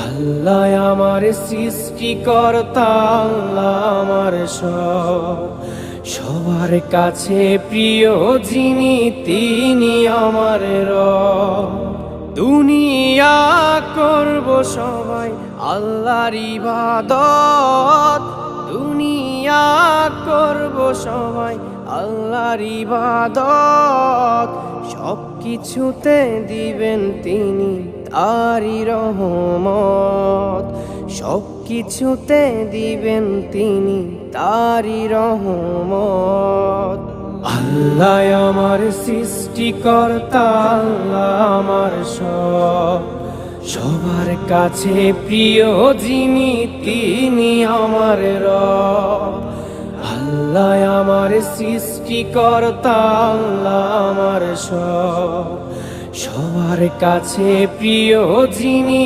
আল্লাহ আমার সৃষ্টিকর্তা, আল্লাহ আমার সবার কাছে প্রিয় যিনি, তিনি আমার রব। দুনিয়া করব সবাই আল্লাহর ইবাদত, দুনিয়া করব সবাই আল্লাহর ইবাদত। সব কিছুতে দিবেন তিনি তারি রহমত, সব কিছুতে দিবেন তিনি তারি রহমত। আল্লাহ আমার সৃষ্টিকর্তা, আল্লাহ আমার সবার কাছে প্রিয় যিনি, তিনি আমার রব। আল্লাহ আমার সৃষ্টিকর্তা, আল্লাহ আমার সবার কাছে প্রিয় যিনি।